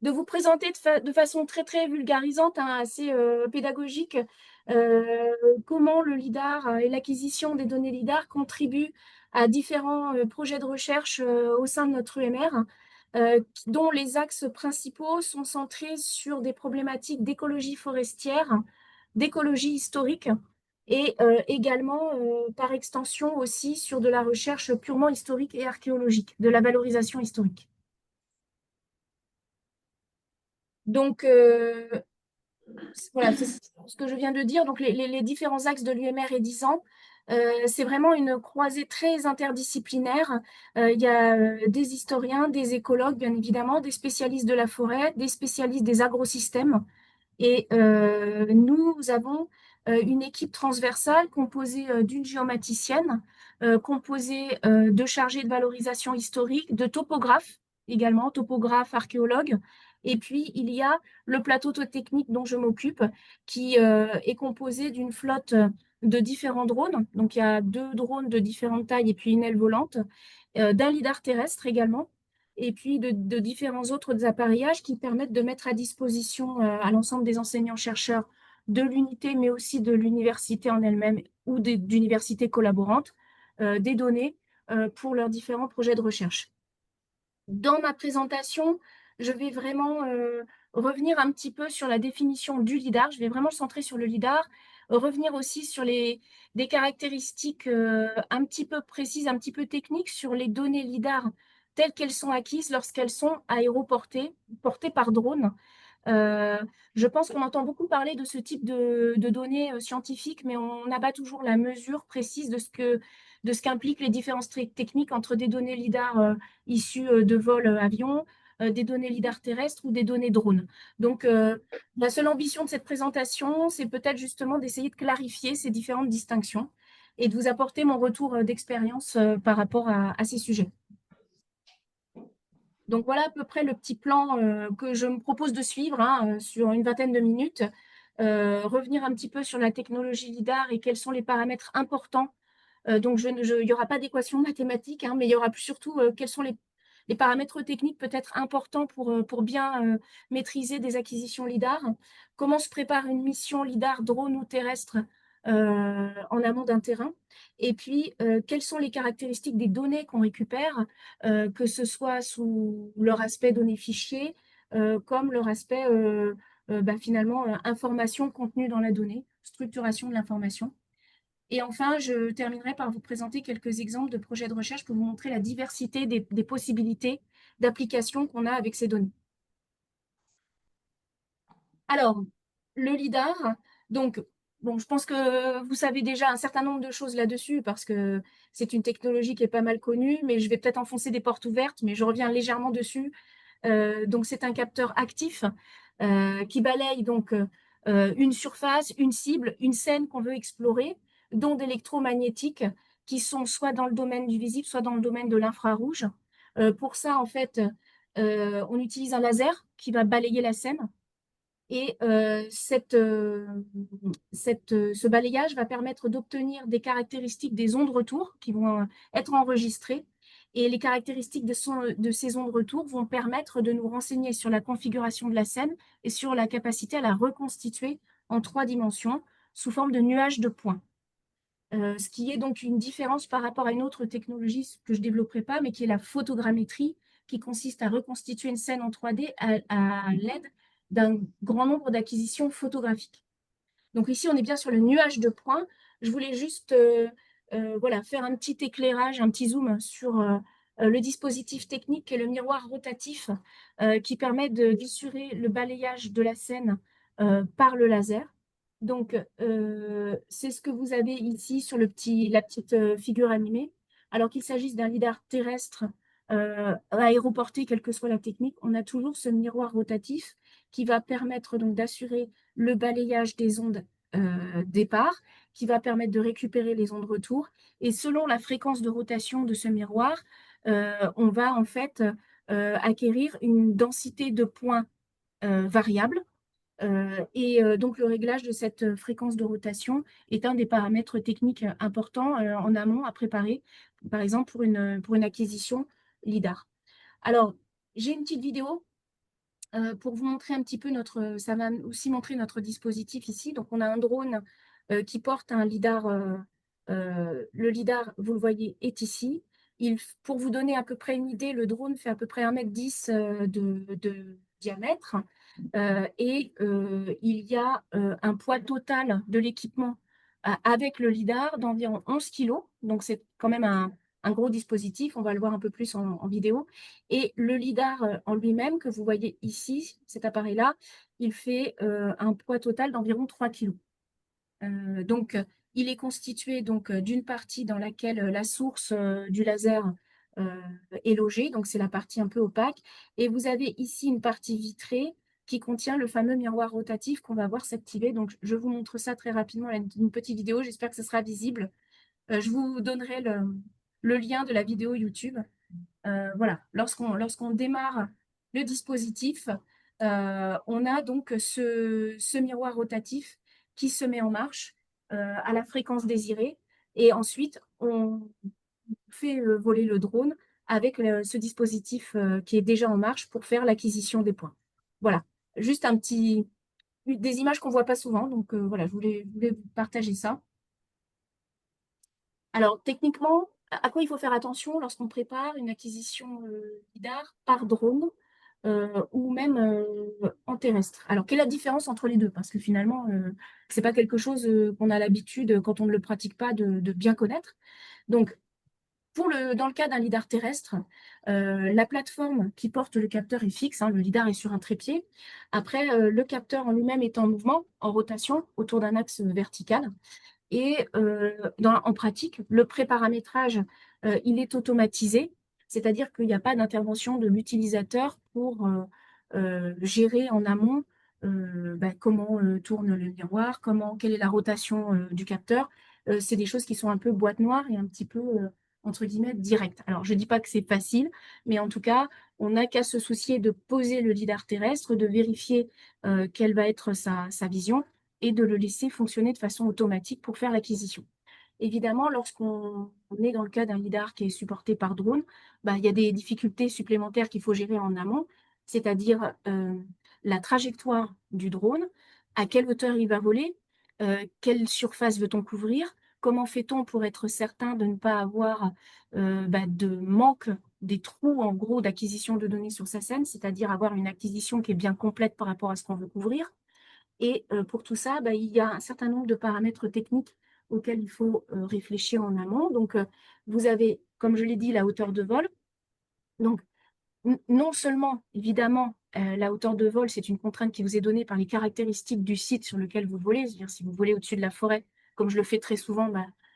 de vous présenter de façon très très vulgarisante, hein, assez pédagogique, comment le LIDAR et l'acquisition des données LIDAR contribuent à différents projets de recherche au sein de notre UMR, dont les axes principaux sont centrés sur des problématiques d'écologie forestière, d'écologie historique et également, par extension aussi, sur de la recherche purement historique et archéologique, de la valorisation historique. Donc, voilà, c'est ce que je viens de dire. Donc, les différents axes de l'UMR et 10 ans, c'est vraiment une croisée très interdisciplinaire. Il y a des historiens, des écologues, bien évidemment, des spécialistes de la forêt, des spécialistes des agrosystèmes. Et nous avons une équipe transversale composée d'une géomaticienne, composée de chargés de valorisation historique, de topographes également, topographes, archéologues. Et puis, il y a le plateau technique dont je m'occupe, qui est composé d'une flotte de différents drones. Donc, il y a 2 drones de différentes tailles et puis une aile volante, d'un lidar terrestre également, et puis de différents autres appareillages qui permettent de mettre à disposition à l'ensemble des enseignants-chercheurs de l'unité, mais aussi de l'université en elle-même ou d'universités collaborantes, des données pour leurs différents projets de recherche. Dans ma présentation, je vais vraiment revenir un petit peu sur la définition du LIDAR. Je vais vraiment me centrer sur le LIDAR, revenir aussi sur des caractéristiques un petit peu précises, un petit peu techniques sur les données LIDAR telles qu'elles sont acquises lorsqu'elles sont aéroportées, portées par drone. Euh, je pense qu'on entend beaucoup parler de ce type de données scientifiques, mais on n'a pas toujours la mesure précise de ce qu'impliquent les différences techniques entre des données LIDAR issues de vols avions, des données LIDAR terrestres ou des données drones. Donc, la seule ambition de cette présentation, c'est peut-être justement d'essayer de clarifier ces différentes distinctions et de vous apporter mon retour d'expérience par rapport à ces sujets. Donc voilà à peu près le petit plan que je me propose de suivre, hein, sur une vingtaine de minutes. Revenir un petit peu sur la technologie LIDAR et quels sont les paramètres importants. Donc il n'y aura pas d'équation mathématique, hein, mais il y aura surtout quels sont les paramètres techniques peut-être importants pour bien maîtriser des acquisitions LIDAR. Comment se prépare une mission LIDAR, drone ou terrestre en amont d'un terrain. Et puis, quelles sont les caractéristiques des données qu'on récupère, que ce soit sous leur aspect données fichiers, comme leur aspect finalement information contenue dans la donnée, structuration de l'information. Et enfin, je terminerai par vous présenter quelques exemples de projets de recherche pour vous montrer la diversité des possibilités d'application qu'on a avec ces données. Alors, le LIDAR, donc, bon, je pense que vous savez déjà un certain nombre de choses là-dessus parce que c'est une technologie qui est pas mal connue, mais je vais peut-être enfoncer des portes ouvertes, mais je reviens légèrement dessus. Donc, c'est un capteur actif qui balaye donc une surface, une cible, une scène qu'on veut explorer, dont d'électromagnétiques qui sont soit dans le domaine du visible, soit dans le domaine de l'infrarouge. Pour ça, en fait, on utilise un laser qui va balayer la scène. Et ce balayage va permettre d'obtenir des caractéristiques des ondes retour qui vont être enregistrées. Et les caractéristiques de ces ondes retour vont permettre de nous renseigner sur la configuration de la scène et sur la capacité à la reconstituer en 3 dimensions sous forme de nuages de points. Ce qui est donc une différence par rapport à une autre technologie que je ne développerai pas, mais qui est la photogrammétrie, qui consiste à reconstituer une scène en 3D à l'aide d'un grand nombre d'acquisitions photographiques. Donc ici, on est bien sur le nuage de points. Je voulais juste voilà, faire un petit éclairage, un petit zoom sur le dispositif technique et le miroir rotatif qui permet d'assurer le balayage de la scène par le laser. Donc, c'est ce que vous avez ici sur la petite figure animée. Alors qu'il s'agisse d'un lidar terrestre aéroporté, quelle que soit la technique, on a toujours ce miroir rotatif qui va permettre donc d'assurer le balayage des ondes départ, qui va permettre de récupérer les ondes retour. Et selon la fréquence de rotation de ce miroir, on va en fait acquérir une densité de points variable. Donc, le réglage de cette fréquence de rotation est un des paramètres techniques importants en amont à préparer, par exemple pour une acquisition LIDAR. Alors, j'ai une petite vidéo Pour vous montrer un petit peu ça va aussi montrer notre dispositif ici. Donc, on a un drone qui porte un lidar. Le lidar, vous le voyez, est ici. Pour vous donner à peu près une idée, le drone fait à peu près 1,10 m de diamètre. Il y a un poids total de l'équipement avec le lidar d'environ 11 kg. Donc, c'est quand même un gros dispositif. On va le voir un peu plus en vidéo. Et le lidar en lui-même, que vous voyez ici, cet appareil-là, il fait un poids total d'environ 3 kg. Donc, il est constitué d'une partie dans laquelle la source du laser euh, est logée, donc c'est la partie un peu opaque. Et vous avez ici une partie vitrée qui contient le fameux miroir rotatif qu'on va voir s'activer. Donc, je vous montre ça très rapidement, une petite vidéo, j'espère que ce sera visible. Je vous donnerai le lien de la vidéo YouTube. Voilà, lorsqu'on démarre le dispositif, on a donc ce miroir rotatif qui se met en marche à la fréquence désirée. Et ensuite, on fait voler le drone avec ce dispositif qui est déjà en marche pour faire l'acquisition des points. Voilà, juste des images qu'on ne voit pas souvent. Donc voilà, je voulais vous partager ça. Alors, techniquement, à quoi il faut faire attention lorsqu'on prépare une acquisition lidar par drone ou même en terrestre? Alors, quelle est la différence entre les deux? Parce que finalement, ce n'est pas quelque chose qu'on a l'habitude, quand on ne le pratique pas, de bien connaître. Donc, dans le cas d'un lidar terrestre, la plateforme qui porte le capteur est fixe, hein, le lidar est sur un trépied. Après, le capteur en lui-même est en mouvement, en rotation, autour d'un axe vertical. Et en pratique, le préparamétrage, il est automatisé, c'est-à-dire qu'il n'y a pas d'intervention de l'utilisateur pour gérer en amont comment tourne le miroir, quelle est la rotation du capteur. C'est des choses qui sont un peu boîte noire et un petit peu, entre guillemets, directes. Alors, je ne dis pas que c'est facile, mais en tout cas, on n'a qu'à se soucier de poser le lidar terrestre, de vérifier quelle va être sa vision et de le laisser fonctionner de façon automatique pour faire l'acquisition. Évidemment, lorsqu'on est dans le cas d'un lidar qui est supporté par drone, il y a des difficultés supplémentaires qu'il faut gérer en amont, c'est-à-dire la trajectoire du drone, à quelle hauteur il va voler, quelle surface veut-on couvrir, comment fait-on pour être certain de ne pas avoir de manque des trous en gros d'acquisition de données sur sa scène, c'est-à-dire avoir une acquisition qui est bien complète par rapport à ce qu'on veut couvrir. Et pour tout ça, il y a un certain nombre de paramètres techniques auxquels il faut réfléchir en amont. Donc, vous avez, comme je l'ai dit, la hauteur de vol. Donc, non seulement, évidemment, la hauteur de vol, c'est une contrainte qui vous est donnée par les caractéristiques du site sur lequel vous volez. C'est-à-dire, si vous volez au-dessus de la forêt, comme je le fais très souvent,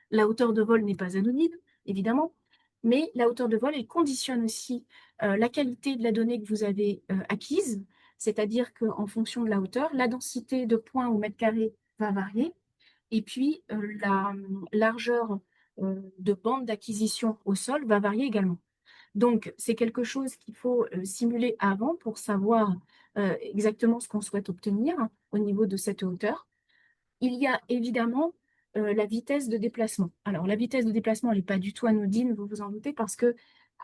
la hauteur de vol n'est pas anonyme, évidemment. Mais la hauteur de vol, elle conditionne aussi la qualité de la donnée que vous avez acquise. C'est-à-dire qu'en fonction de la hauteur, la densité de points au mètre carré va varier. Et puis, la largeur de bande d'acquisition au sol va varier également. Donc, c'est quelque chose qu'il faut simuler avant pour savoir exactement ce qu'on souhaite obtenir au niveau de cette hauteur. Il y a évidemment la vitesse de déplacement. Alors, la vitesse de déplacement, elle n'est pas du tout anodine, vous vous en doutez, parce que,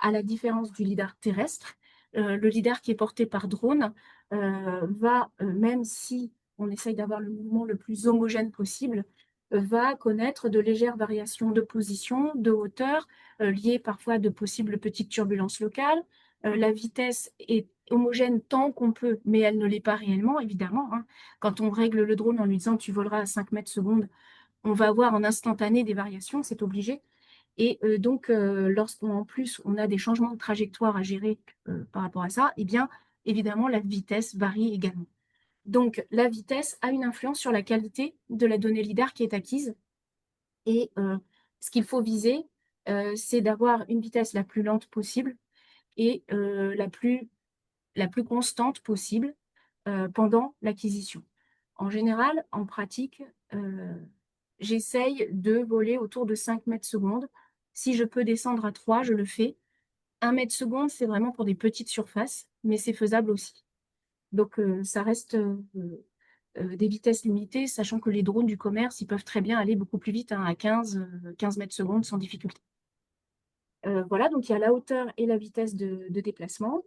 à la différence du lidar terrestre, le lidar qui est porté par drone même si on essaye d'avoir le mouvement le plus homogène possible, va connaître de légères variations de position, de hauteur, liées parfois à de possibles petites turbulences locales. La vitesse est homogène tant qu'on peut, mais elle ne l'est pas réellement, évidemment, hein. Quand on règle le drone en lui disant tu voleras à 5 mètres secondes, on va avoir en instantané des variations, c'est obligé. Et donc, lorsqu'en plus on a des changements de trajectoire à gérer par rapport à ça, eh bien, évidemment, la vitesse varie également. Donc, la vitesse a une influence sur la qualité de la donnée LIDAR qui est acquise. Et ce qu'il faut viser, c'est d'avoir une vitesse la plus lente possible et la plus constante possible pendant l'acquisition. En général, en pratique, j'essaye de voler autour de 5 mètres secondes. Si je peux descendre à 3, je le fais. 1 mètre seconde, c'est vraiment pour des petites surfaces, mais c'est faisable aussi. Donc, ça reste des vitesses limitées, sachant que les drones du commerce, ils peuvent très bien aller beaucoup plus vite, hein, à 15 mètres secondes sans difficulté. Voilà, donc il y a la hauteur et la vitesse de déplacement.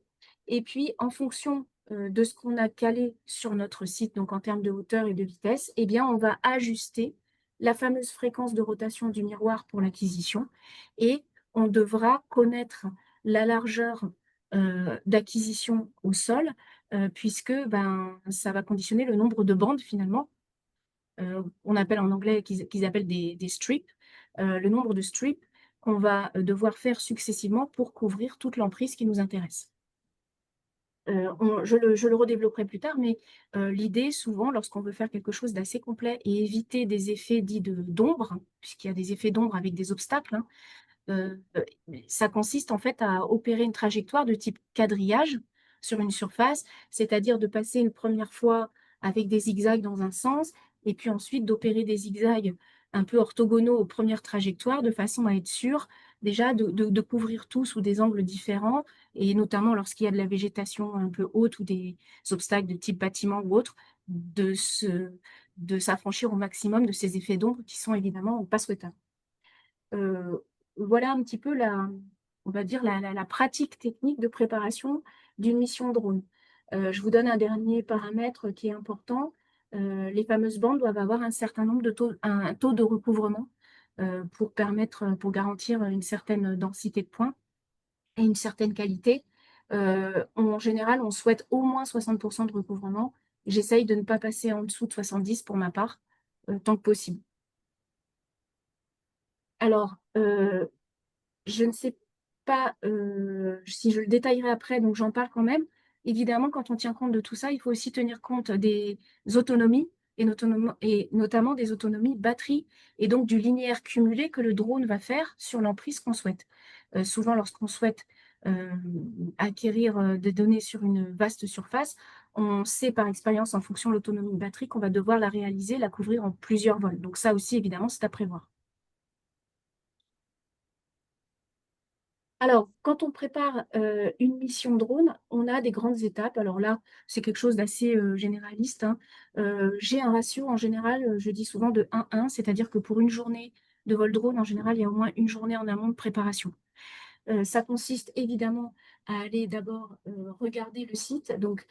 Et puis, en fonction de ce qu'on a calé sur notre site, donc en termes de hauteur et de vitesse, eh bien, on va ajuster la fameuse fréquence de rotation du miroir pour l'acquisition et on devra connaître la largeur d'acquisition au sol, puisque ben, ça va conditionner le nombre de bandes finalement. On appelle en anglais, qu'ils appellent des strips, le nombre de strips qu'on va devoir faire successivement pour couvrir toute l'emprise qui nous intéresse. Je le redévelopperai plus tard, mais l'idée, souvent, lorsqu'on veut faire quelque chose d'assez complet et éviter des effets dits d'ombre, puisqu'il y a des effets d'ombre avec des obstacles, hein, euh, euh, ça consiste en fait à opérer une trajectoire de type quadrillage sur une surface, c'est-à-dire de passer une première fois avec des zigzags dans un sens, et puis ensuite d'opérer des zigzags un peu orthogonaux aux premières trajectoires, de façon à être sûr déjà de couvrir tout sous des angles différents, et notamment lorsqu'il y a de la végétation un peu haute ou des obstacles de type bâtiment ou autre, de s'affranchir au maximum de ces effets d'ombre qui sont évidemment pas souhaitables. Euh, voilà un petit peu on va dire la pratique technique de préparation d'une mission drone. Je vous donne un dernier paramètre qui est important. Les fameuses bandes doivent avoir un certain nombre un taux de recouvrement pour garantir une certaine densité de points et une certaine qualité. En général, on souhaite au moins 60% de recouvrement. J'essaye de ne pas passer en dessous de 70 pour ma part, tant que possible. Alors, je ne sais pas si je le détaillerai après, donc j'en parle quand même. Évidemment, quand on tient compte de tout ça, il faut aussi tenir compte des autonomies et notamment des autonomies batterie et donc du linéaire cumulé que le drone va faire sur l'emprise qu'on souhaite. Souvent, lorsqu'on souhaite acquérir des données sur une vaste surface, on sait par expérience, en fonction de l'autonomie batterie, qu'on va devoir la réaliser, la couvrir en plusieurs vols. Donc ça aussi, évidemment, c'est à prévoir. Alors, quand on prépare une mission drone, on a des grandes étapes. Alors là, c'est quelque chose d'assez généraliste, hein. J'ai un ratio en général, je dis souvent de 1-1, c'est-à-dire que pour une journée de vol drone, en général, il y a au moins une journée en amont de préparation. Ça consiste évidemment à aller d'abord regarder le site, donc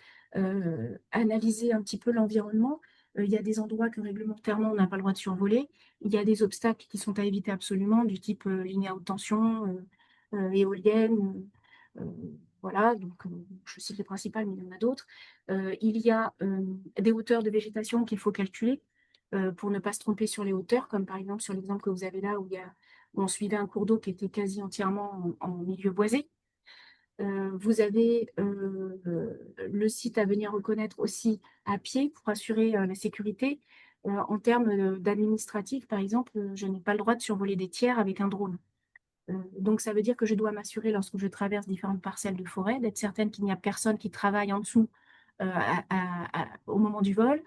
analyser un petit peu l'environnement. Il y a des endroits que réglementairement on n'a pas le droit de survoler. Il y a des obstacles qui sont à éviter absolument, du type ligne à haute tension, éolienne. euh, voilà, donc je cite les principales, mais il y en a d'autres. Il y a des hauteurs de végétation qu'il faut calculer pour ne pas se tromper sur les hauteurs, comme par exemple sur l'exemple que vous avez là, où on suivait un cours d'eau qui était quasi entièrement en milieu boisé. Vous avez le site à venir reconnaître aussi à pied pour assurer la sécurité. En termes d'administratif, par exemple, je n'ai pas le droit de survoler des tiers avec un drone. Donc, ça veut dire que je dois m'assurer, lorsque je traverse différentes parcelles de forêt, d'être certaine qu'il n'y a personne qui travaille en dessous au moment du vol,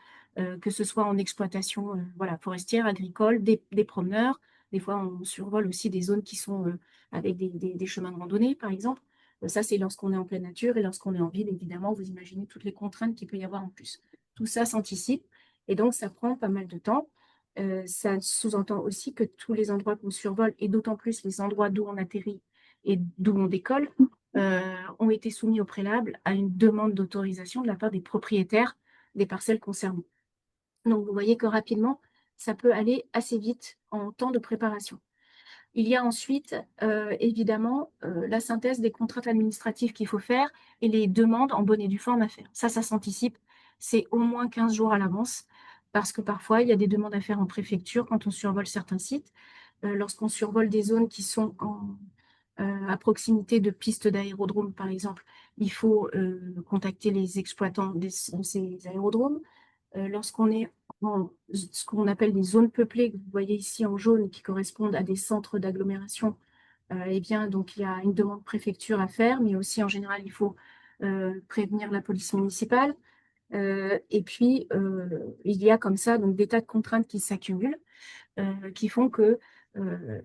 que ce soit en exploitation voilà, forestière, agricole, des promeneurs. Des fois, on survole aussi des zones qui sont avec des chemins de randonnée, par exemple. Ça, c'est lorsqu'on est en pleine nature et lorsqu'on est en ville, évidemment, vous imaginez toutes les contraintes qu'il peut y avoir en plus. Tout ça s'anticipe et donc ça prend pas mal de temps. Ça sous-entend aussi que tous les endroits qu'on survole, et d'autant plus les endroits d'où on atterrit et d'où on décolle, ont été soumis au préalable à une demande d'autorisation de la part des propriétaires des parcelles concernées. Donc, vous voyez que rapidement, ça peut aller assez vite en temps de préparation. Il y a ensuite, évidemment, la synthèse des contraintes administratives qu'il faut faire et les demandes en bonne et due forme à faire. Ça s'anticipe. C'est au moins 15 jours à l'avance parce que parfois, il y a des demandes à faire en préfecture quand on survole certains sites. Lorsqu'on survole des zones qui sont à proximité de pistes d'aérodromes, par exemple, il faut contacter les exploitants de ces aérodromes. Lorsqu'on est dans ce qu'on appelle des zones peuplées, que vous voyez ici en jaune, qui correspondent à des centres d'agglomération, eh bien, donc il y a une demande préfecture à faire, mais aussi en général, il faut prévenir la police municipale. Et puis, il y a comme ça donc, des tas de contraintes qui s'accumulent, qui font que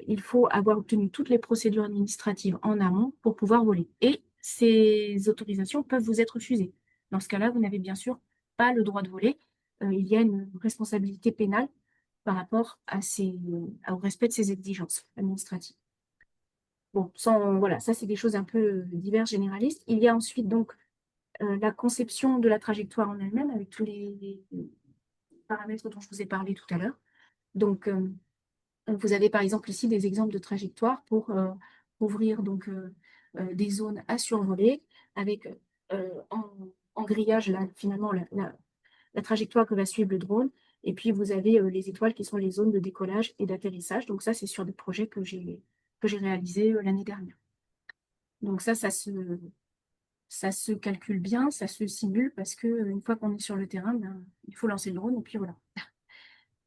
il faut avoir obtenu toutes les procédures administratives en amont pour pouvoir voler. Et ces autorisations peuvent vous être refusées. Dans ce cas-là, vous n'avez bien sûr pas le droit de voler. Il y a une responsabilité pénale par rapport au respect de ces exigences administratives. Bon, voilà, ça c'est des choses un peu diverses, généralistes. Il y a ensuite donc la conception de la trajectoire en elle-même avec tous les paramètres dont je vous ai parlé tout à l'heure. Donc, vous avez par exemple ici des exemples de trajectoires pour ouvrir donc, des zones à survoler avec en grillage là, finalement la trajectoire que va suivre le drone. Et puis vous avez les étoiles qui sont les zones de décollage et d'atterrissage. Donc ça, c'est sur des projets que j'ai réalisés l'année dernière. Donc ça se calcule bien, ça se simule parce que une fois qu'on est sur le terrain, ben, il faut lancer le drone et puis voilà.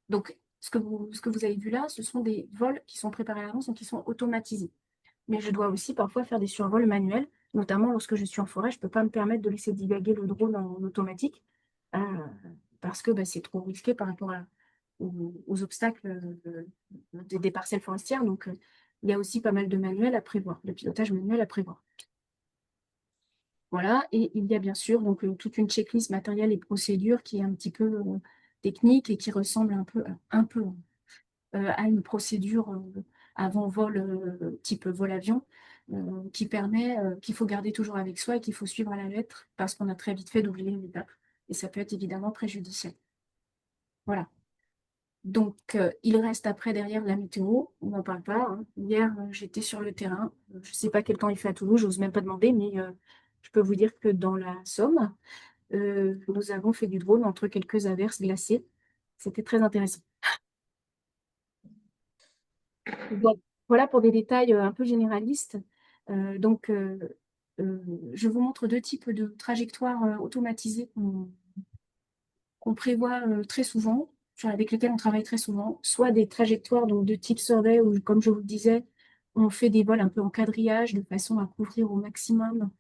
Donc, ce que vous avez vu là, ce sont des vols qui sont préparés à l'avance, donc qui sont automatisés. Mais je dois aussi parfois faire des survols manuels, notamment lorsque je suis en forêt, je ne peux pas me permettre de laisser divaguer le drone en automatique euh, parce que bah, c'est trop risqué par rapport aux obstacles des parcelles forestières. Donc, il y a aussi pas mal de manuels à prévoir, de pilotage manuel à prévoir. Voilà, et il y a bien sûr donc, toute une checklist matérielle et procédure qui est un petit peu technique et qui ressemble un peu à une procédure avant vol type vol-avion qui permet, qu'il faut garder toujours avec soi et qu'il faut suivre à la lettre parce qu'on a très vite fait d'oublier une étape. Et ça peut être évidemment préjudiciable. Voilà. Donc, il reste après derrière la météo, on n'en parle pas, hein. Hier, j'étais sur le terrain. Je ne sais pas quel temps il fait à Toulouse, j'ose même pas demander, mais je peux vous dire que dans la Somme, nous avons fait du drone entre quelques averses glacées. C'était très intéressant. Donc, voilà pour des détails un peu généralistes. Donc, je vous montre deux types de trajectoires automatisées qu'on prévoit très souvent, avec lesquelles on travaille très souvent, soit des trajectoires donc, de type survey où, comme je vous le disais, on fait des vols un peu en quadrillage de façon à couvrir au maximum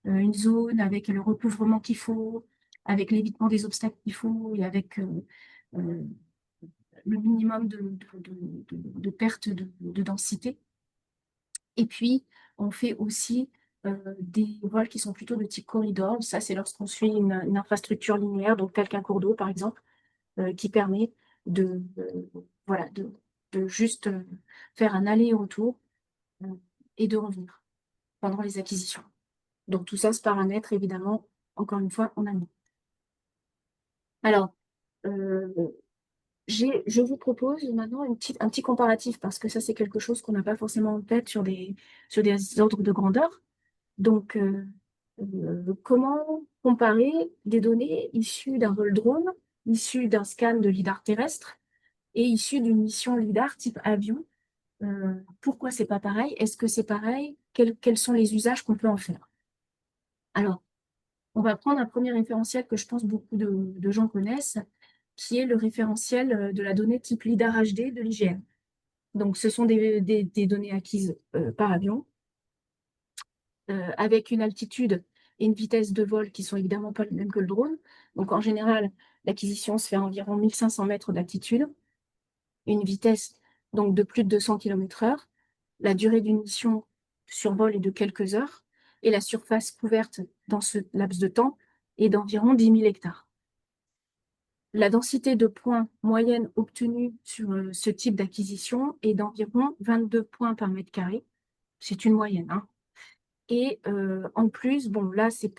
une zone avec le recouvrement qu'il faut, avec l'évitement des obstacles qu'il faut et avec euh, le minimum de perte de densité. Et puis, on fait aussi des vols qui sont plutôt de type corridor. Ça, c'est lorsqu'on suit une infrastructure linéaire, donc tel qu'un cours d'eau, par exemple, qui permet voilà, de juste faire un aller-retour euh, et de revenir pendant les acquisitions. Donc, tout ça se paramètre, évidemment, encore une fois, en amont. Alors, euh, je vous propose maintenant un petit comparatif, parce que ça, c'est quelque chose qu'on n'a pas forcément en tête sur des ordres de grandeur. Donc, comment comparer des données issues d'un vol drone, issues d'un scan de lidar terrestre et issues d'une mission lidar type avion? Pourquoi c'est pas pareil? Est-ce que c'est pareil? Quels sont les usages qu'on peut en faire? Alors, on va prendre un premier référentiel que je pense beaucoup de gens connaissent, qui est le référentiel de la donnée type lidar HD de l'IGN. Donc, ce sont des données acquises par avion avec une altitude et une vitesse de vol qui sont évidemment pas les mêmes que le drone. Donc en général, l'acquisition se fait à environ 1500 mètres d'altitude, une vitesse donc de plus de 200 km/h. La durée d'une mission sur vol est de quelques heures et la surface couverte dans ce laps de temps est d'environ 10 000 hectares. La densité de points moyenne obtenue sur ce type d'acquisition est d'environ 22 points par mètre carré. C'est une moyenne, hein. Et en plus, bon, là, c'est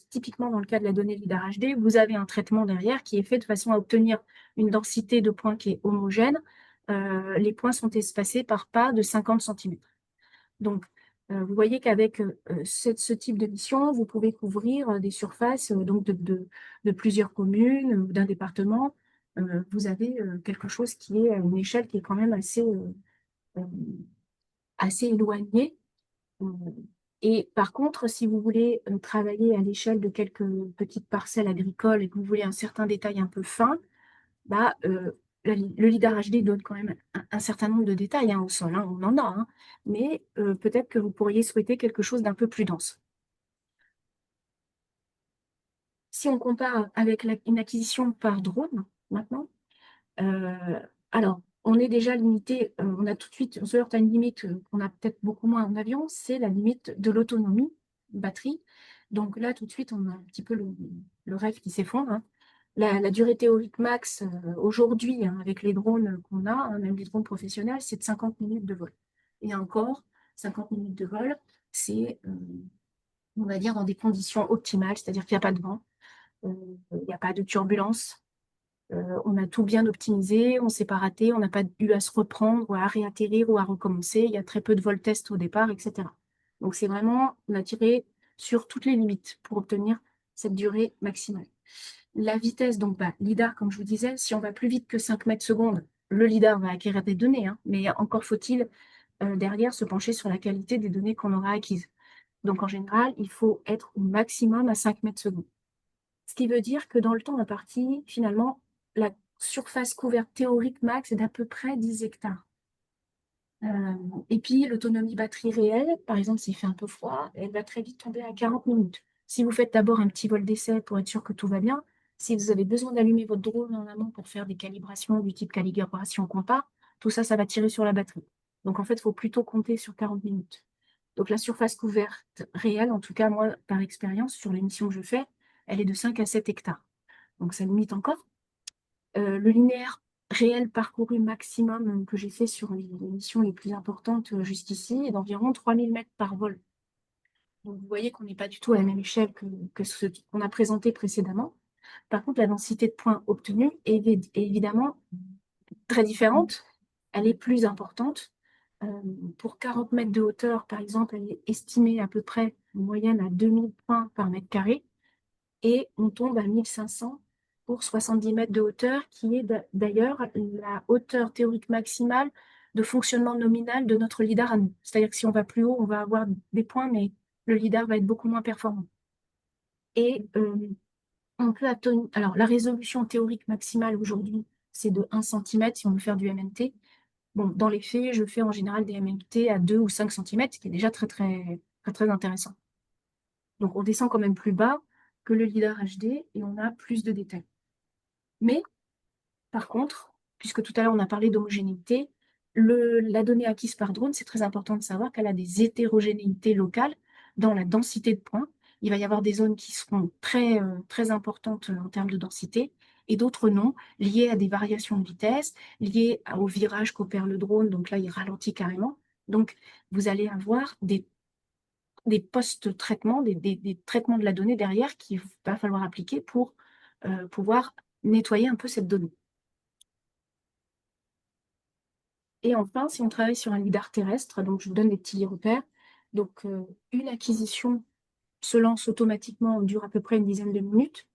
typiquement dans le cas de la donnée LIDAR HD, vous avez un traitement derrière qui est fait de façon à obtenir une densité de points qui est homogène. Les points sont espacés par pas de 50 cm. Donc, vous voyez qu'avec ce type de mission, vous pouvez couvrir des surfaces donc de plusieurs communes ou d'un département. Vous avez quelque chose qui est à une échelle qui est quand même euh, assez éloignée. Et par contre, si vous voulez travailler à l'échelle de quelques petites parcelles agricoles et que vous voulez un certain détail un peu fin, bah, le lidar HD donne quand même un certain nombre de détails hein, au sol, hein, on en a, hein, mais peut-être que vous pourriez souhaiter quelque chose d'un peu plus dense. Si on compare avec une acquisition par drone maintenant, euh, alors on est déjà limité, on se heurte à une limite qu'on a peut-être beaucoup moins en avion, c'est la limite de l'autonomie batterie. Donc là, tout de suite, on a un petit peu le rêve qui s'effondre, hein. La durée théorique max aujourd'hui, hein, avec les drones qu'on a, hein, même les drones professionnels, c'est de 50 minutes de vol. Et encore, 50 minutes de vol, c'est on va dire, dans des conditions optimales, c'est-à-dire qu'il n'y a pas de vent, il n'y a pas de turbulence. On a tout bien optimisé, on ne s'est pas raté, on n'a pas eu à se reprendre ou à réatterrir ou à recommencer. Il y a très peu de vol test au départ, etc. Donc c'est vraiment, on a tiré sur toutes les limites pour obtenir cette durée maximale. La vitesse, donc bah, LIDAR, comme je vous disais, si on va plus vite que 5 mètres secondes, le LIDAR va acquérir des données, hein, mais encore faut-il derrière se pencher sur la qualité des données qu'on aura acquises. Donc en général, il faut être au maximum à 5 mètres secondes. Ce qui veut dire que dans le temps imparti, finalement, la surface couverte théorique max est d'à peu près 10 hectares. Et puis, l'autonomie batterie réelle, par exemple, s'il fait un peu froid, elle va très vite tomber à 40 minutes. Si vous faites d'abord un petit vol d'essai pour être sûr que tout va bien, si vous avez besoin d'allumer votre drone en amont pour faire des calibrations du type calibration compas, tout ça, ça va tirer sur la batterie. Donc, en fait, il faut plutôt compter sur 40 minutes. Donc, la surface couverte réelle, en tout cas, moi, par expérience, sur les missions que je fais, elle est de 5 à 7 hectares. Donc, ça limite encore. Le linéaire réel parcouru maximum que j'ai fait sur les missions les plus importantes jusqu'ici est d'environ 3000 mètres par vol. Donc, vous voyez qu'on n'est pas du tout à la même échelle que ce qu'on a présenté précédemment. Par contre, la densité de points obtenue est évidemment très différente. Elle est plus importante. Pour 40 mètres de hauteur, par exemple, elle est estimée à peu près en moyenne à 2000 points par mètre carré. Et on tombe à 1500 pour 70 mètres de hauteur, qui est d'ailleurs la hauteur théorique maximale de fonctionnement nominal de notre lidar à nous. C'est-à-dire que si on va plus haut, on va avoir des points, mais le lidar va être beaucoup moins performant. Et on peut atteindre, alors la résolution théorique maximale aujourd'hui, c'est de 1 cm si on veut faire du MMT. Bon, dans les faits, je fais en général des MMT à 2 ou 5 cm, ce qui est déjà très, très, très, très intéressant. Donc, on descend quand même plus bas que le lidar HD et on a plus de détails. Mais, par contre, puisque tout à l'heure on a parlé d'homogénéité, la donnée acquise par drone, c'est très important de savoir qu'elle a des hétérogénéités locales dans la densité de points. Il va y avoir des zones qui seront très, très importantes en termes de densité et d'autres non, liées à des variations de vitesse, liées au virage qu'opère le drone. Donc là, il ralentit carrément. Donc, vous allez avoir des post-traitements, des traitements de la donnée derrière qu'il va falloir appliquer pour pouvoir nettoyer un peu cette donnée. Et enfin, si on travaille sur un lidar terrestre, donc je vous donne des petits repères. Donc, une acquisition se lance automatiquement, dure à peu près une dizaine de minutes.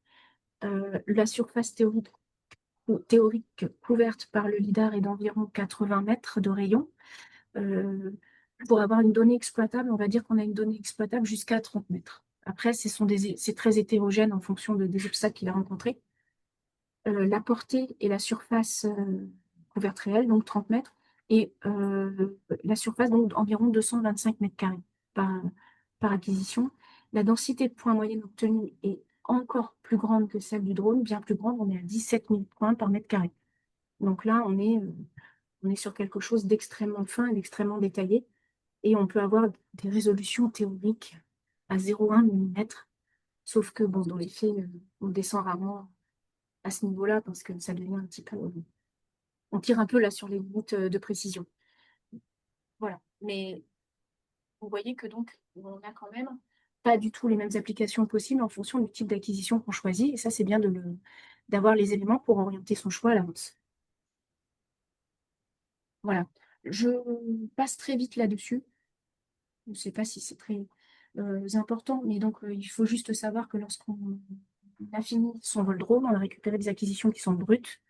La surface théorique couverte par le lidar est d'environ 80 mètres de rayon. Pour avoir une donnée exploitable, on va dire qu'on a une donnée exploitable jusqu'à 30 mètres. Après, c'est très hétérogène en fonction des obstacles qu'il a rencontrés. La portée et la surface couverte réelle, donc 30 mètres, et la surface, donc environ 225 mètres carrés par acquisition. La densité de points moyenne obtenue est encore plus grande que celle du drone, bien plus grande, on est à 17 000 points par mètre carré. Donc là, on est sur quelque chose d'extrêmement fin et d'extrêmement détaillé, et on peut avoir des résolutions théoriques à 0,1 mm, sauf que bon, dans les faits, on descend rarement à ce niveau-là parce que ça devient un petit peu. On tire un peu là sur les limites de précision. Voilà. Mais vous voyez que donc, on a quand même pas du tout les mêmes applications possibles en fonction du type d'acquisition qu'on choisit. Et ça, c'est bien d'avoir les éléments pour orienter son choix à l'avance. Voilà. Je passe très vite là-dessus. Je ne sais pas si c'est très important, mais donc il faut juste savoir que lorsqu'on a fini son vol drone, on a récupéré des acquisitions qui sont brutes.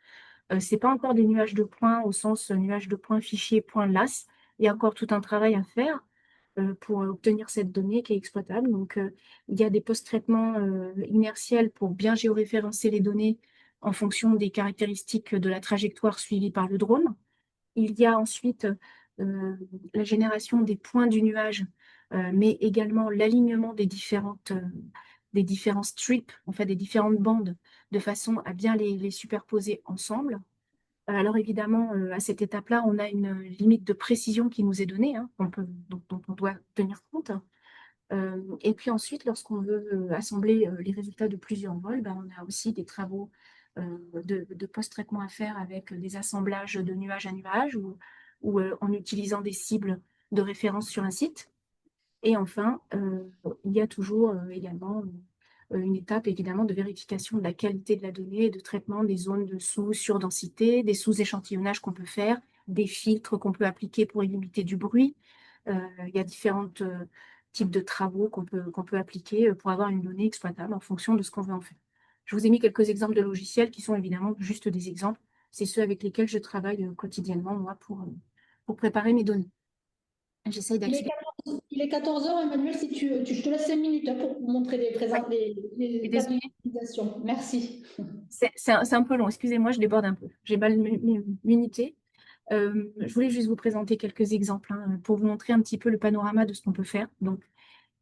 Ce n'est pas encore des nuages de points au sens nuage de points, fichier, point LAS. Il y a encore tout un travail à faire pour obtenir cette donnée qui est exploitable. Donc, il y a des post-traitements inertiels pour bien géoréférencer les données en fonction des caractéristiques de la trajectoire suivie par le drone. Il y a ensuite la génération des points du nuage, mais également l'alignement des différents strips, en fait des différentes bandes, de façon à bien les superposer ensemble. Alors évidemment, à cette étape-là, on a une limite de précision qui nous est donnée, hein, dont on doit tenir compte. Et puis ensuite, lorsqu'on veut assembler les résultats de plusieurs vols, ben, on a aussi des travaux de post-traitement à faire avec des assemblages de nuage à nuage ou en utilisant des cibles de référence sur un site. Et enfin, il y a toujours également une étape évidemment de vérification de la qualité de la donnée et de traitement des zones de sous-surdensité, des sous-échantillonnages qu'on peut faire, des filtres qu'on peut appliquer pour limiter du bruit. Il y a différents types de travaux qu'on peut appliquer pour avoir une donnée exploitable en fonction de ce qu'on veut en faire. Je vous ai mis quelques exemples de logiciels qui sont évidemment juste des exemples. C'est ceux avec lesquels je travaille quotidiennement, moi, pour préparer mes données. J'essaye Il est d'activer. 14 heures, Emmanuel, si je te laisse 5 minutes hein, pour montrer Ouais, je suis les tableaux désolée. d'utilisation. Merci. C'est un peu long, excusez-moi, je déborde un peu. J'ai mal minuté. Je voulais juste vous présenter quelques exemples hein, pour vous montrer un petit peu le panorama de ce qu'on peut faire. Donc,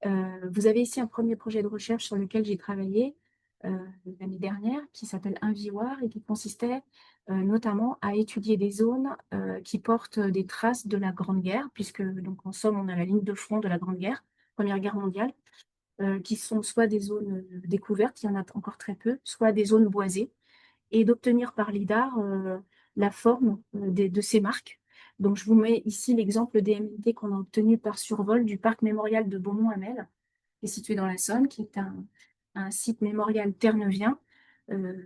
vous avez ici un premier projet de recherche sur lequel j'ai travaillé euh, l'année dernière, qui s'appelle Inviwar et qui consistait notamment à étudier des zones qui portent des traces de la Grande Guerre, puisque donc en somme, on a la ligne de front de la Grande Guerre, Première Guerre mondiale, qui sont soit des zones découvertes, il y en a encore très peu, soit des zones boisées et d'obtenir par LIDAR la forme de ces marques. Donc, je vous mets ici l'exemple des MNT qu'on a obtenu par survol du parc mémorial de Beaumont-Hamel, qui est situé dans la Somme, qui est un site mémorial ternevien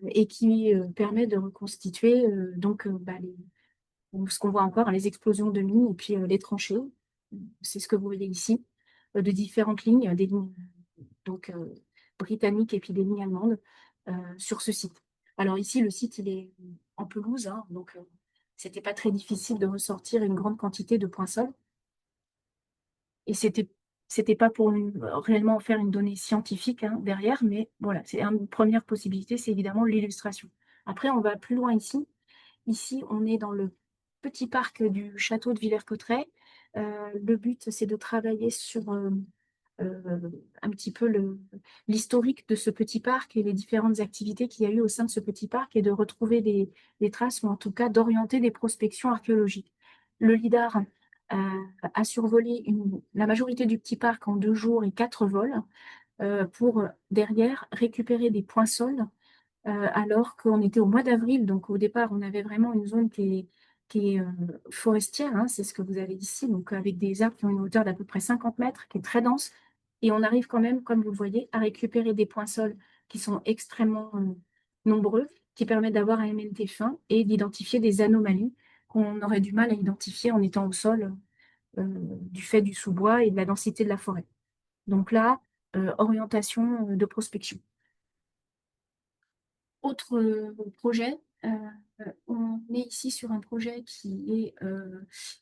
et qui permet de reconstituer ce qu'on voit encore, hein, les explosions de mines et puis les tranchées. C'est ce que vous voyez ici, de différentes lignes, des lignes donc britanniques et puis des lignes allemandes sur ce site. Alors ici, le site, il est en pelouse, hein, donc c'était pas très difficile de ressortir une grande quantité de points sols. Et c'était pas pour réellement faire une donnée scientifique hein, derrière, mais voilà, c'est une première possibilité, c'est évidemment l'illustration. Après, on va plus loin ici. Ici, on est dans le petit parc du château de Villers-Cotterêts. Le but, c'est de travailler sur un petit peu l'historique de ce petit parc et les différentes activités qu'il y a eu au sein de ce petit parc et de retrouver des traces ou en tout cas d'orienter des prospections archéologiques. Le LIDAR a survolé la majorité du petit parc en 2 jours et 4 vols pour derrière récupérer des points sols alors qu'on était au mois d'avril. Donc au départ, on avait vraiment une zone qui est forestière, hein, c'est ce que vous avez ici, donc avec des arbres qui ont une hauteur d'à peu près 50 mètres, qui est très dense. Et on arrive quand même, comme vous le voyez, à récupérer des points sols qui sont extrêmement nombreux, qui permettent d'avoir un MNT fin et d'identifier des anomalies qu'on aurait du mal à identifier en étant au sol du fait du sous-bois et de la densité de la forêt. Donc là, orientation de prospection. Autre projet, on est ici sur un projet qui est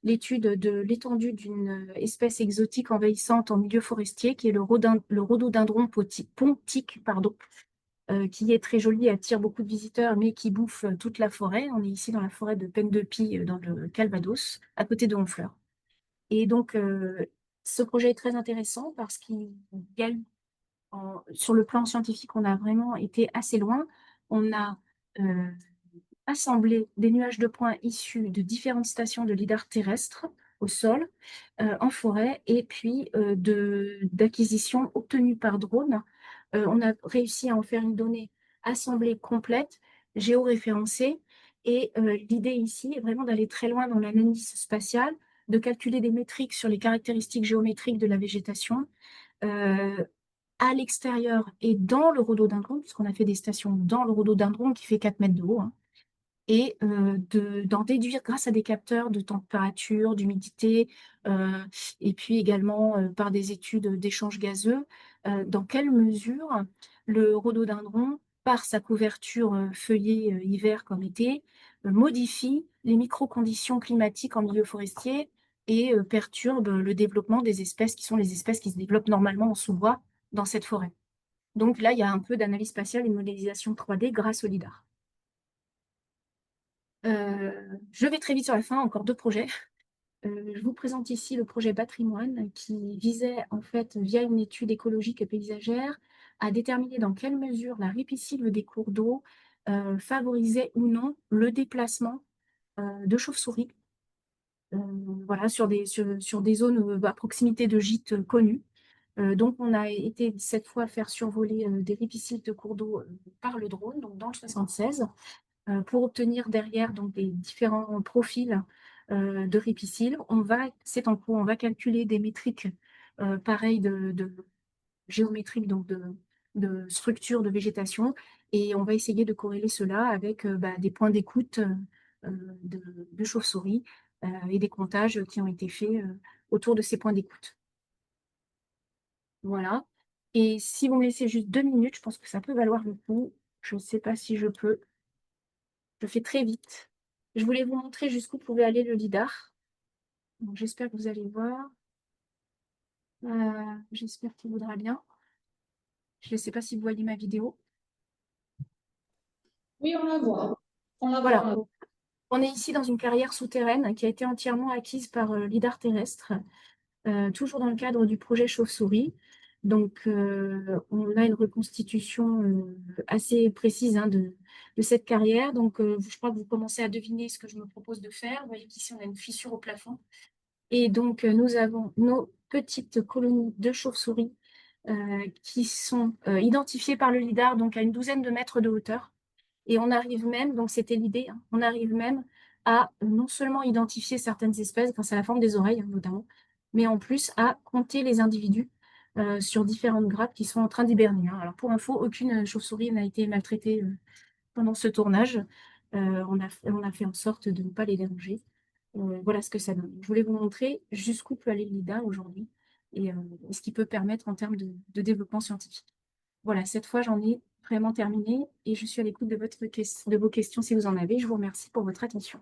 l'étude de l'étendue d'une espèce exotique envahissante en milieu forestier, qui est le rhododendron pontique, pardon, qui est très joli, attire beaucoup de visiteurs, mais qui bouffe toute la forêt. On est ici dans la forêt de Pen de Pie, dans le Calvados, à côté de Honfleur. Et donc, ce projet est très intéressant parce qu'il gagne sur le plan scientifique, on a vraiment été assez loin. On a euh, assemblé des nuages de points issus de différentes stations de lidar terrestres au sol, en forêt, et puis d'acquisition obtenue par drone. On a réussi à en faire une donnée assemblée complète, géoréférencée, et l'idée ici est vraiment d'aller très loin dans l'analyse spatiale, de calculer des métriques sur les caractéristiques géométriques de la végétation, euh, à l'extérieur et dans le rhododendron, puisqu'on a fait des stations dans le rhododendron qui fait 4 mètres de haut, hein, et d'en déduire grâce à des capteurs de température, d'humidité, euh, et puis également par des études d'échange gazeux, dans quelle mesure le rhododendron, par sa couverture feuillée hiver comme été, modifie les micro-conditions climatiques en milieu forestier et perturbe le développement des espèces qui sont les espèces qui se développent normalement en sous-bois dans cette forêt. Donc là, il y a un peu d'analyse spatiale et de modélisation 3D grâce au LIDAR. Je vais très vite sur la fin, encore 2 projets. Je vous présente ici le projet Patrimoine qui visait en fait, via une étude écologique et paysagère, à déterminer dans quelle mesure la ripisylve des cours d'eau favorisait ou non le déplacement de chauves-souris euh, voilà, sur des zones à proximité de gîtes connus. Donc, on a été cette fois faire survoler des ripisylves de cours d'eau par le drone, donc dans le 76 pour obtenir derrière donc, des différents profils de ripisylves. C'est en cours, on va calculer des métriques pareil de géométrique, donc de structure de végétation. Et on va essayer de corréler cela avec des points d'écoute de chauves-souris et des comptages qui ont été faits autour de ces points d'écoute. Voilà. Et si vous me laissez juste 2 minutes, je pense que ça peut valoir le coup. Je ne sais pas si je peux. Je fais très vite. Je voulais vous montrer jusqu'où pouvait aller le lidar. Donc, j'espère que vous allez voir. J'espère qu'il voudra bien. Je ne sais pas si vous voyez ma vidéo. Oui, on la voit. On la voit. Voilà. Donc, on est ici dans une carrière souterraine qui a été entièrement acquise par lidar terrestre, toujours dans le cadre du projet Chauve-souris. Donc, on a une reconstitution assez précise hein, de cette carrière. Donc, je crois que vous commencez à deviner ce que je me propose de faire. Vous voyez qu'ici, on a une fissure au plafond. Et donc, nous avons nos petites colonies de chauves-souris qui sont identifiées par le lidar, donc à une douzaine de mètres de hauteur. Et on arrive même, donc c'était l'idée, hein, on arrive même à non seulement identifier certaines espèces grâce à la forme des oreilles, hein, notamment, mais en plus à compter les individus sur différentes grappes qui sont en train d'hiberner. Hein. Alors pour info, aucune chauve-souris n'a été maltraitée pendant ce tournage. On a fait en sorte de ne pas les déranger. Voilà ce que ça donne. Je voulais vous montrer jusqu'où peut aller le LIDAR aujourd'hui et ce qu'il peut permettre en termes de développement scientifique. Voilà, cette fois, j'en ai vraiment terminé et je suis à l'écoute de vos questions si vous en avez. Je vous remercie pour votre attention.